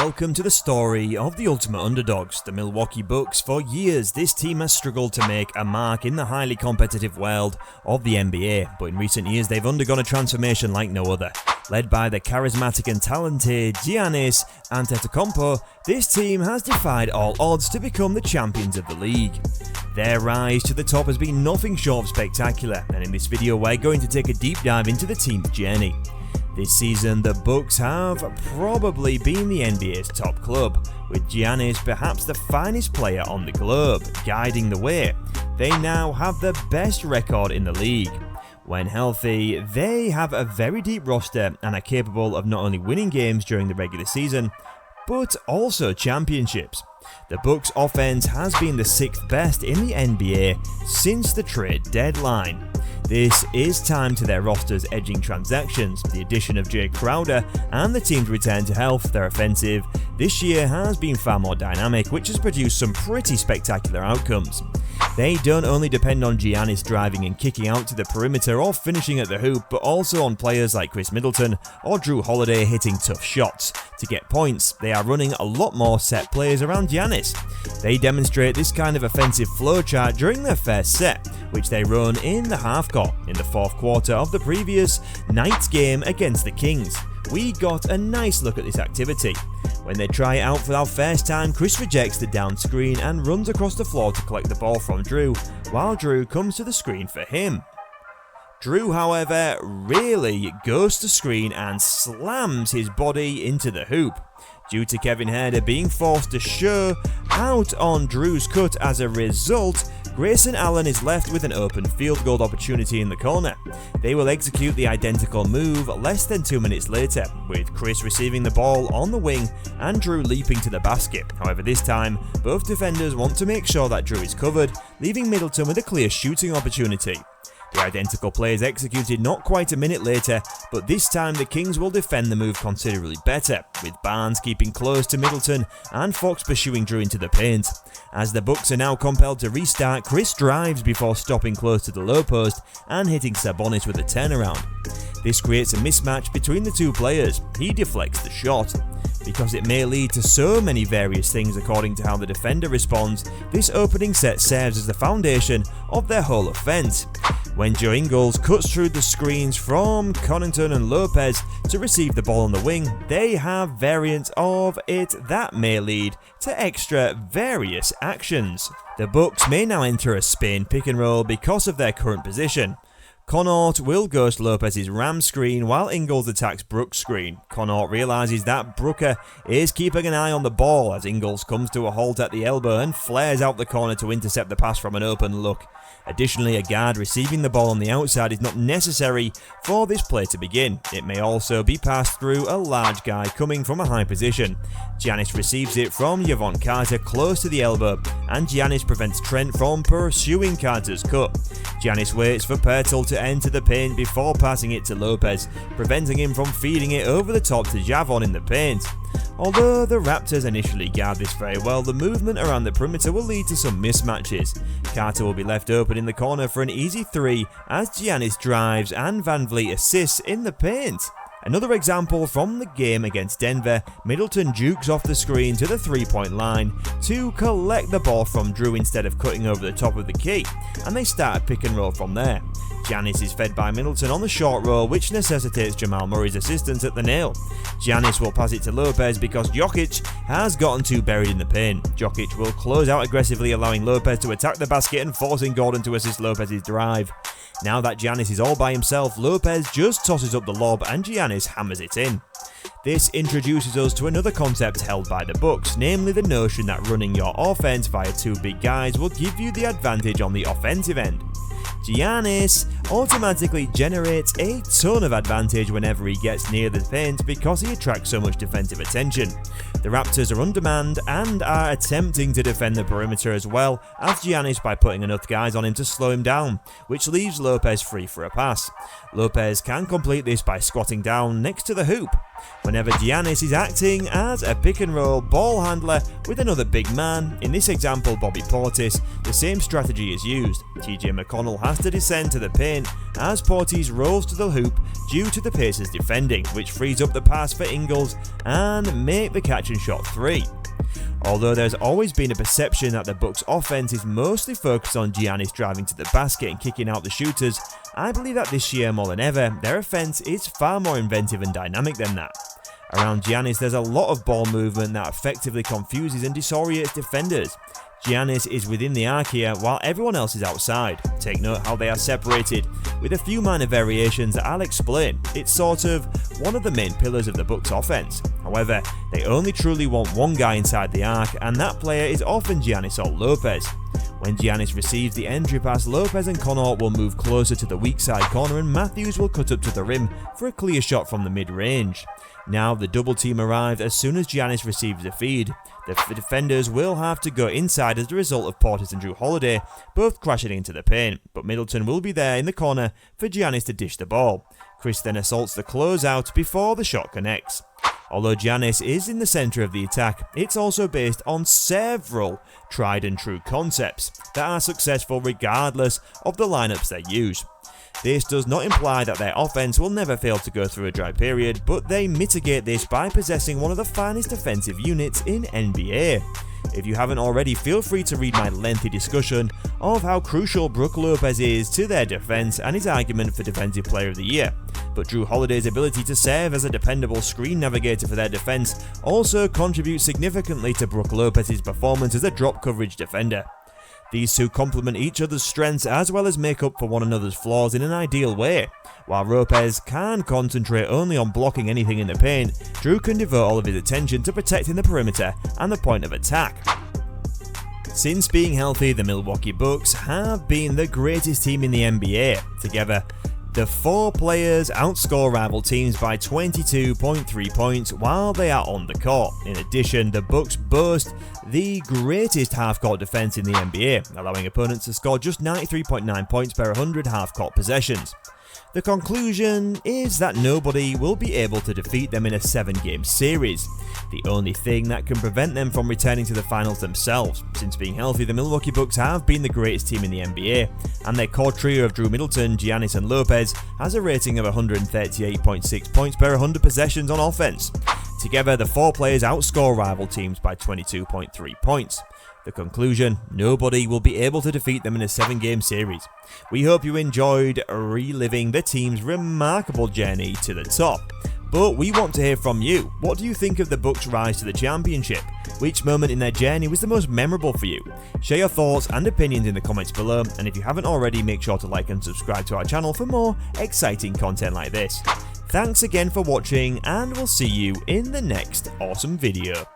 Welcome to the story of the ultimate underdogs, the Milwaukee Bucks. For years, this team has struggled to make a mark in the highly competitive world of the NBA, but in recent years they've undergone a transformation like no other. Led by the charismatic and talented Giannis Antetokounmpo, this team has defied all odds to become the champions of the league. Their rise to the top has been nothing short of spectacular, and in this video we're going to take a deep dive into the team's journey. This season, the Bucks have probably been the NBA's top club, with Giannis perhaps the finest player on the globe, guiding the way. They now have the best record in the league. When healthy, they have a very deep roster and are capable of not only winning games during the regular season, but also championships. The Bucks' offense has been the 6th best in the NBA since the trade deadline. This is time to their roster's edging transactions. The addition of Jay Crowder and the team's return to health, their offensive this year has been far more dynamic, which has produced some pretty spectacular outcomes. They don't only depend on Giannis driving and kicking out to the perimeter or finishing at the hoop, but also on players like Khris Middleton or Jrue Holiday hitting tough shots. To get points, they are running a lot more set plays around Giannis. They demonstrate this kind of offensive flowchart during their first set, which they run in the half-court in the fourth quarter of the previous night's game against the Kings. We got a nice look at this activity. When they try it out for our first time, Khris rejects the down screen and runs across the floor to collect the ball from Jrue, while Jrue comes to the screen for him. Jrue, however, really goes to screen and slams his body into the hoop. Due to Kevin Huerter being forced to show out on Jrue's cut as a result, Grayson Allen is left with an open field goal opportunity in the corner. They will execute the identical move less than 2 minutes later, with Khris receiving the ball on the wing and Jrue leaping to the basket. However, this time, both defenders want to make sure that Jrue is covered, leaving Middleton with a clear shooting opportunity. The identical play is executed not quite a minute later, but this time the Kings will defend the move considerably better, with Barnes keeping close to Middleton and Fox pursuing Jrue into the paint. As the Bucks are now compelled to restart, Khris drives before stopping close to the low post and hitting Sabonis with a turnaround. This creates a mismatch between the two players. He deflects the shot. Because it may lead to so many various things according to how the defender responds, this opening set serves as the foundation of their whole offense. When Joe Ingles cuts through the screens from Connaughton and Lopez to receive the ball on the wing, they have variants of it that may lead to extra various actions. The Bucks may now enter a spin pick and roll because of their current position. Connaughton will ghost Lopez's ram screen while Ingles attacks Brook's screen. Connaughton realizes that Brooker is keeping an eye on the ball as Ingles comes to a halt at the elbow and flares out the corner to intercept the pass from an open look. Additionally, a guard receiving the ball on the outside is not necessary for this play to begin. It may also be passed through a large guy coming from a high position. Giannis receives it from Jevon Carter close to the elbow, and Giannis prevents Trent from pursuing Carter's cut. Giannis waits for Pirtle to enter the paint before passing it to Lopez, preventing him from feeding it over the top to Javon in the paint. Although the Raptors initially guard this very well, the movement around the perimeter will lead to some mismatches. Carter will be left open in the corner for an easy 3 as Giannis drives and Van Vliet assists in the paint. Another example from the game against Denver, Middleton jukes off the screen to the 3-point line to collect the ball from Jrue instead of cutting over the top of the key, and they start a pick and roll from there. Giannis is fed by Middleton on the short roll, which necessitates Jamal Murray's assistance at the nail. Giannis will pass it to Lopez because Jokic has gotten too buried in the paint. Jokic will close out aggressively, allowing Lopez to attack the basket and forcing Gordon to assist Lopez's drive. Now that Giannis is all by himself, Lopez just tosses up the lob and Giannis hammers it in. This introduces us to another concept held by the Bucks, namely the notion that running your offense via 2 big guys will give you the advantage on the offensive end. Giannis automatically generates a ton of advantage whenever he gets near the paint because he attracts so much defensive attention. The Raptors are on demand and are attempting to defend the perimeter as well as Giannis by putting enough guys on him to slow him down, which leaves Lopez free for a pass. Lopez can complete this by squatting down next to the hoop. Whenever Giannis is acting as a pick and roll ball handler with another big man, in this example Bobby Portis, the same strategy is used. TJ McConnell has to descend to the paint paint as Portis rolls to the hoop due to the Pacers defending, which frees up the pass for Ingles and make the catch and shot three. Although there's always been a perception that the Bucks' offense is mostly focused on Giannis driving to the basket and kicking out the shooters, I believe that this year more than ever, their offense is far more inventive and dynamic than that. Around Giannis, there's a lot of ball movement that effectively confuses and disorients defenders. Giannis is within the arc here while everyone else is outside. Take note how they are separated, with a few minor variations that I'll explain. It's sort of one of the main pillars of the Bucks offense. However, they only truly want one guy inside the arc, and that player is often Giannis or Lopez. When Giannis receives the entry pass, Lopez and Connaught will move closer to the weak side corner and Matthews will cut up to the rim for a clear shot from the mid-range. Now the double team arrives as soon as Giannis receives the feed. The defenders will have to go inside as a result of Portis and Jrue Holiday both crashing into the paint, but Middleton will be there in the corner for Giannis to dish the ball. Khris then assaults the closeout before the shot connects. Although Giannis is in the centre of the attack, it's also based on several tried and true concepts that are successful regardless of the lineups they use. This does not imply that their offense will never fail to go through a dry period, but they mitigate this by possessing one of the finest defensive units in NBA. If you haven't already, feel free to read my lengthy discussion of how crucial Brook Lopez is to their defense and his argument for Defensive Player of the Year. But Jrue Holiday's ability to serve as a dependable screen navigator for their defense also contributes significantly to Brook Lopez's performance as a drop coverage defender. These two complement each other's strengths as well as make up for one another's flaws in an ideal way. While Lopez can concentrate only on blocking anything in the paint, Jrue can devote all of his attention to protecting the perimeter and the point of attack. Since being healthy, the Milwaukee Bucks have been the greatest team in the NBA. Together, the four players outscore rival teams by 22.3 points while they are on the court. In addition, the Bucks boast the greatest half-court defense in the NBA, allowing opponents to score just 93.9 points per 100 half-court possessions. The conclusion is that nobody will be able to defeat them in a 7-game series, the only thing that can prevent them from returning to the finals themselves. Since being healthy, the Milwaukee Bucks have been the greatest team in the NBA, and their core trio of Khris Middleton, Giannis and Lopez has a rating of 138.6 points per 100 possessions on offense. Together, the four players outscore rival teams by 22.3 points. The conclusion, nobody will be able to defeat them in a 7-game series. We hope you enjoyed reliving the team's remarkable journey to the top. But we want to hear from you. What do you think of the Bucks' rise to the championship? Which moment in their journey was the most memorable for you? Share your thoughts and opinions in the comments below, and if you haven't already, make sure to like and subscribe to our channel for more exciting content like this. Thanks again for watching, and we'll see you in the next awesome video.